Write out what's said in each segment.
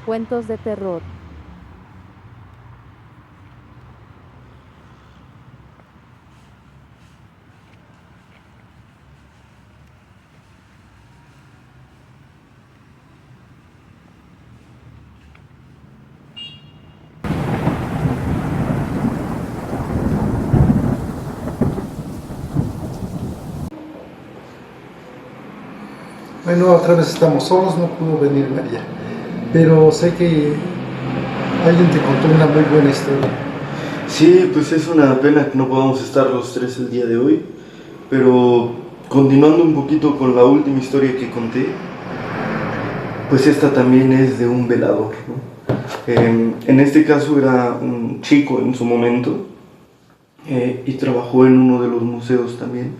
Cuentos de terror. Bueno, otra vez estamos solos, no pudo venir María, pero sé que alguien te contó una muy buena historia. Sí, pues es una pena que no podamos estar los tres el día de hoy, pero continuando un poquito con la última historia que conté, pues esta también es de un velador, ¿no? En este caso era un chico en su momento y trabajó en uno de los museos también,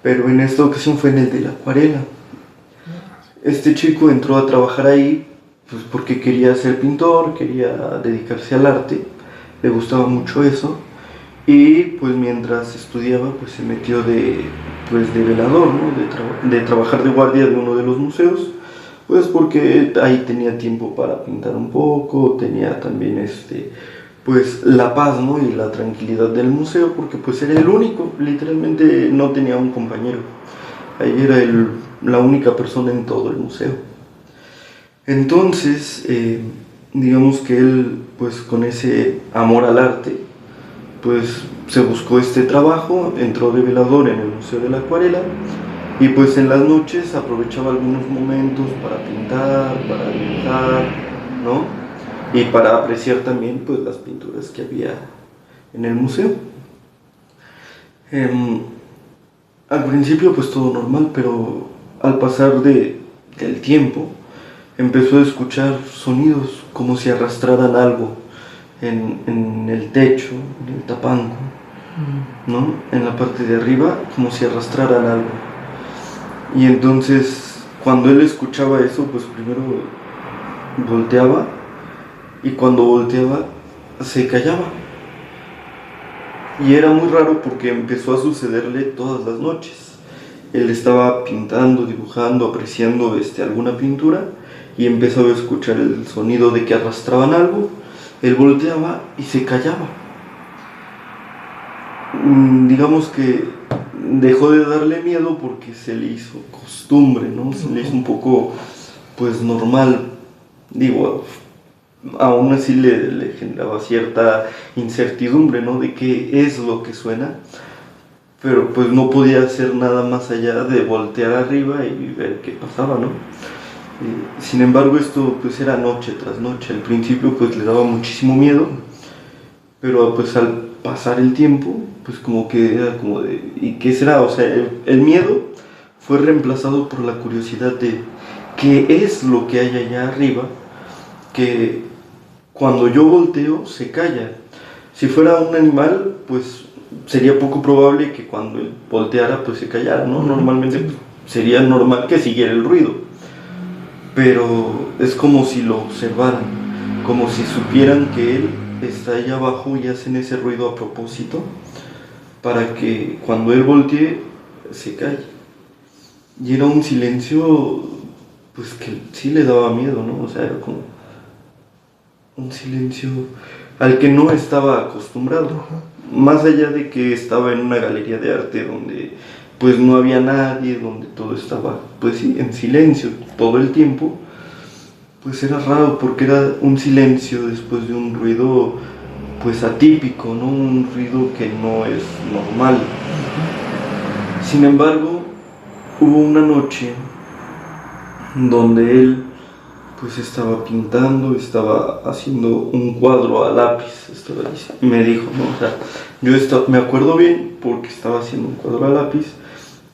pero en esta ocasión fue en el de la acuarela. Este chico entró a trabajar ahí pues porque quería ser pintor, quería dedicarse al arte, le gustaba mucho eso. Y pues mientras estudiaba pues se metió de velador, ¿no? De trabajar de guardia de uno de los museos, pues porque ahí tenía tiempo para pintar un poco, tenía también pues la paz, ¿no? Y la tranquilidad del museo, porque pues era el único, literalmente no tenía un compañero, ahí era la única persona en todo el museo. Entonces, digamos que él pues con ese amor al arte, pues se buscó este trabajo, entró de velador en el Museo de la Acuarela y pues en las noches aprovechaba algunos momentos para pintar, para dibujar, ¿no? Y para apreciar también pues las pinturas que había en el museo. Em, Al principio pues todo normal, pero al pasar del tiempo empezó a escuchar sonidos como si arrastraran algo en el techo, en el tapanco, ¿no? En la parte de arriba, como si arrastraran algo. Y entonces, cuando él escuchaba eso, pues primero volteaba y cuando volteaba se callaba. Y era muy raro porque empezó a sucederle todas las noches. Él estaba pintando, dibujando, apreciando alguna pintura y empezó a escuchar el sonido de que arrastraban algo. Él volteaba y se callaba. Digamos que dejó de darle miedo porque se le hizo costumbre, ¿no? Se le hizo un poco, pues, normal. Digo, aún así le generaba cierta incertidumbre, ¿no? De qué es lo que suena, pero pues no podía hacer nada más allá de voltear arriba y ver qué pasaba, ¿no? Sin embargo, esto pues era noche tras noche. Al principio pues le daba muchísimo miedo, pero pues al pasar el tiempo, pues como que era como de, ¿y qué será? O sea, el miedo fue reemplazado por la curiosidad de qué es lo que hay allá arriba, que cuando yo volteo se calla. Si fuera un animal, pues sería poco probable que cuando él volteara, pues se callara, ¿no? Normalmente pues, sería normal que siguiera el ruido, pero es como si lo observaran, como si supieran que él está allá abajo y hacen ese ruido a propósito para que cuando él voltee se calle. Y era un silencio pues que sí le daba miedo, ¿no? O sea, era como un silencio al que no estaba acostumbrado. Más allá de que estaba en una galería de arte donde pues no había nadie, donde todo estaba pues sí, en silencio todo el tiempo, pues era raro porque era un silencio después de un ruido pues atípico, ¿no? Un ruido que no es normal. Sin embargo, hubo una noche donde él pues estaba pintando, estaba haciendo un cuadro a lápiz, y me dijo, ¿no? O sea, me acuerdo bien porque estaba haciendo un cuadro a lápiz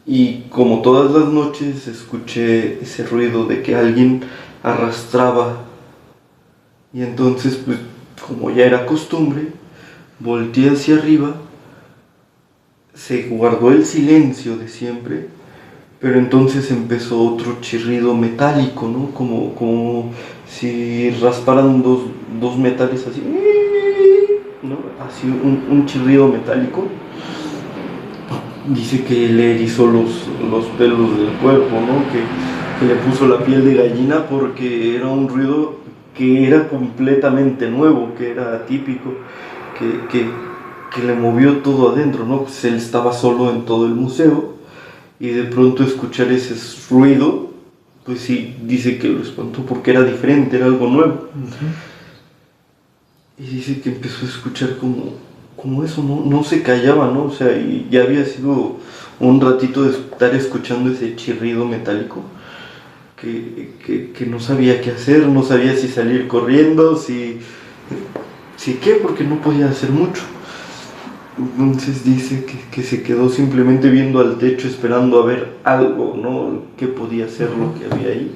y como todas las noches escuché ese ruido de que alguien arrastraba y entonces pues como ya era costumbre, volteé hacia arriba, se guardó el silencio de siempre, pero entonces empezó otro chirrido metálico, ¿no? Como si rasparan dos metales así, ¿no? Así un chirrido metálico. Dice que le erizó los pelos del cuerpo, ¿no? Que le puso la piel de gallina porque era un ruido que era completamente nuevo, que era atípico, que le movió todo adentro, ¿no? Pues él estaba solo en todo el museo y de pronto escuchar ese ruido, pues sí, dice que lo espantó porque era diferente, era algo nuevo. Y dice que empezó a escuchar como eso, no se callaba, ¿no? O sea, y ya había sido un ratito de estar escuchando ese chirrido metálico, que no sabía qué hacer, no sabía si salir corriendo, si qué, porque no podía hacer mucho. Entonces dice que se quedó simplemente viendo al techo esperando a ver algo, ¿no? ¿Qué podía ser lo que había ahí?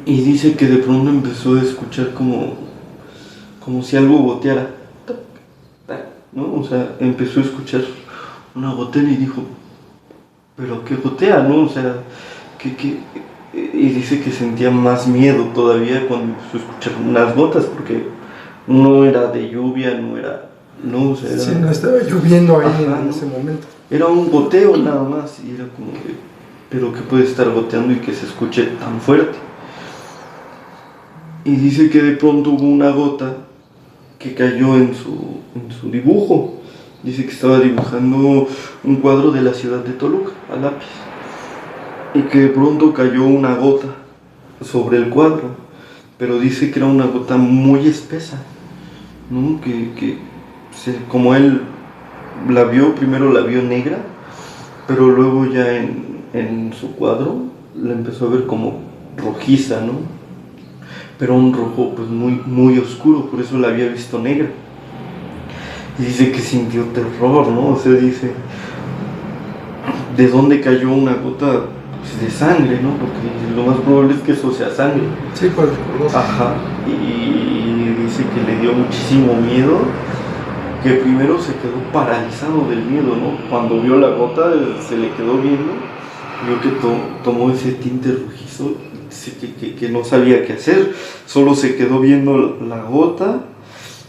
Y dice que de pronto empezó a escuchar como si algo goteara, ¿no? O sea, empezó a escuchar una gotera y dijo, ¿pero qué gotea, no? O sea, y dice que sentía más miedo todavía cuando empezó a escuchar unas gotas, porque no era de lluvia, no, o sea, sí, no estaba lloviendo ahí. Ajá, en ese ¿no? momento. Era un goteo nada más, y era como que, pero que puede estar goteando y que se escuche tan fuerte. Y dice que de pronto hubo una gota que cayó en su dibujo. Dice que estaba dibujando un cuadro de la ciudad de Toluca a lápiz, y que de pronto cayó una gota sobre el cuadro, pero dice que era una gota muy espesa, ¿no? Como él la vio, primero la vio negra, pero luego ya en su cuadro la empezó a ver como rojiza, ¿no? Pero un rojo pues muy, muy oscuro, por eso la había visto negra. Y dice que sintió terror, ¿no? O sea, dice, ¿de dónde cayó una gota pues, de sangre, ¿no? Porque lo más probable es que eso sea sangre. Sí, por el color. Ajá. Y dice que le dio muchísimo miedo, que primero se quedó paralizado del miedo, ¿no? Cuando vio la gota, se le quedó viendo, vio que tomó ese tinte rojizo, que no sabía qué hacer, solo se quedó viendo la gota,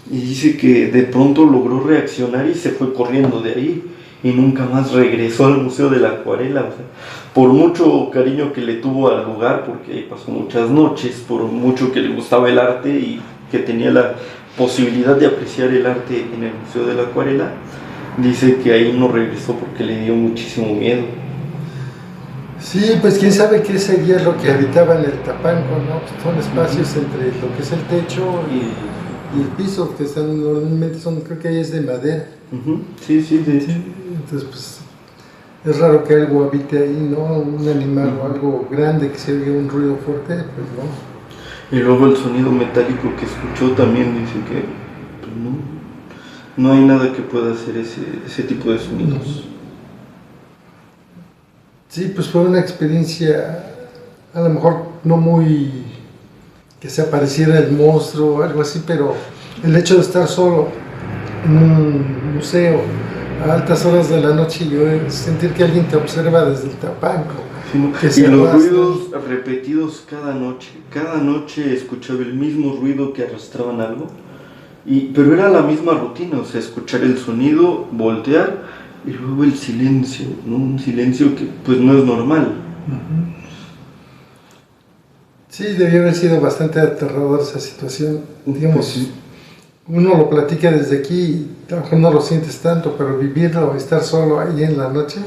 y dice que de pronto logró reaccionar y se fue corriendo de ahí, y nunca más regresó al Museo de la Acuarela. O sea, por mucho cariño que le tuvo al lugar, porque ahí pasó muchas noches, por mucho que le gustaba el arte y que tenía la posibilidad de apreciar el arte en el Museo de la Acuarela, dice que ahí no regresó porque le dio muchísimo miedo. Sí, pues quién sabe qué sería lo que habitaba en el Tapanco, ¿no? Son espacios entre lo que es el techo y el piso, que normalmente creo que ahí es de madera. Sí, de hecho. Entonces, pues, es raro que algo habite ahí, ¿no? Un animal o algo grande que se oiga un ruido fuerte, pues no. Y luego el sonido metálico que escuchó también dice que pues no hay nada que pueda hacer ese tipo de sonidos. Sí, pues fue una experiencia, a lo mejor no muy que se apareciera el monstruo o algo así, pero el hecho de estar solo en un museo a altas horas de la noche y sentir que alguien te observa desde el Tapanco. Sí, y los ruidos repetidos cada noche escuchaba el mismo ruido, que arrastraban algo, pero era la misma rutina, o sea, escuchar el sonido, voltear y luego el silencio, ¿no? Un silencio que pues no es normal. Sí, debió haber sido bastante aterrador esa situación, digamos. Pues sí. Uno lo platica desde aquí y a lo mejor no lo sientes tanto, pero vivirlo, estar solo ahí en la noche.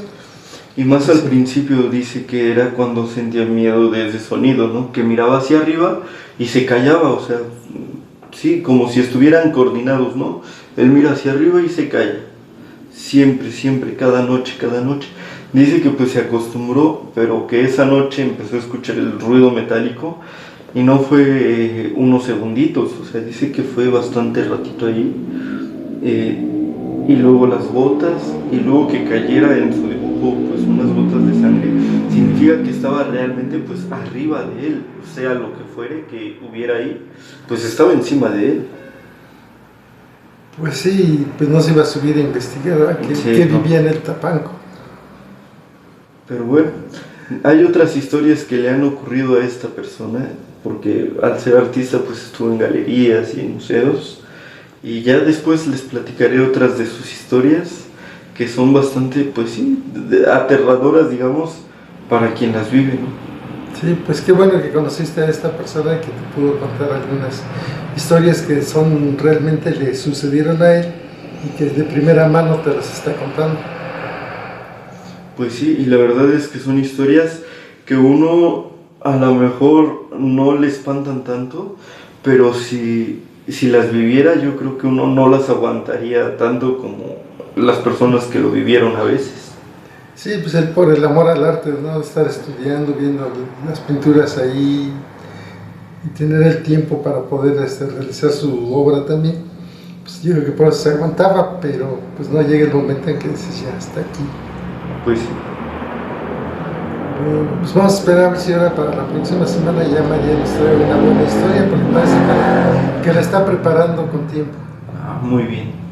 Y más al principio dice que era cuando sentía miedo de ese sonido, ¿no? Que miraba hacia arriba y se callaba, o sea, sí, como si estuvieran coordinados, ¿no? Él mira hacia arriba y se calla. Siempre, cada noche. Dice que pues se acostumbró, pero que esa noche empezó a escuchar el ruido metálico y no fue unos segunditos, o sea, dice que fue bastante ratito ahí, y luego las gotas, y luego que cayera en su dibujo pues unas gotas de sangre, significa que estaba realmente pues arriba de él, sea lo que fuere que hubiera ahí, pues estaba encima de él. Pues sí, pues no se iba a subir a investigar qué vivía en el Tapanco. Pero bueno, hay otras historias que le han ocurrido a esta persona, porque al ser artista pues estuvo en galerías y en museos, y ya después les platicaré otras de sus historias que son bastante, pues sí, aterradoras, digamos, para quien las vive, ¿no? Sí, pues qué bueno que conociste a esta persona y que te pudo contar algunas historias que son realmente le sucedieron a él y que de primera mano te las está contando. Pues sí, y la verdad es que son historias que uno a lo mejor no le espantan tanto, pero si las viviera yo creo que uno no las aguantaría tanto como las personas que lo vivieron a veces. Sí, pues él por el amor al arte, ¿no? Estar estudiando, viendo las pinturas ahí y tener el tiempo para poder realizar su obra también. Pues yo creo que por eso se aguantaba, pero pues no llega el momento en que dices ya hasta aquí. Pues sí. Bueno, pues vamos a esperar a ver si ahora para la próxima semana ya María nos trae una buena historia, porque parece que la está preparando con tiempo. Muy bien.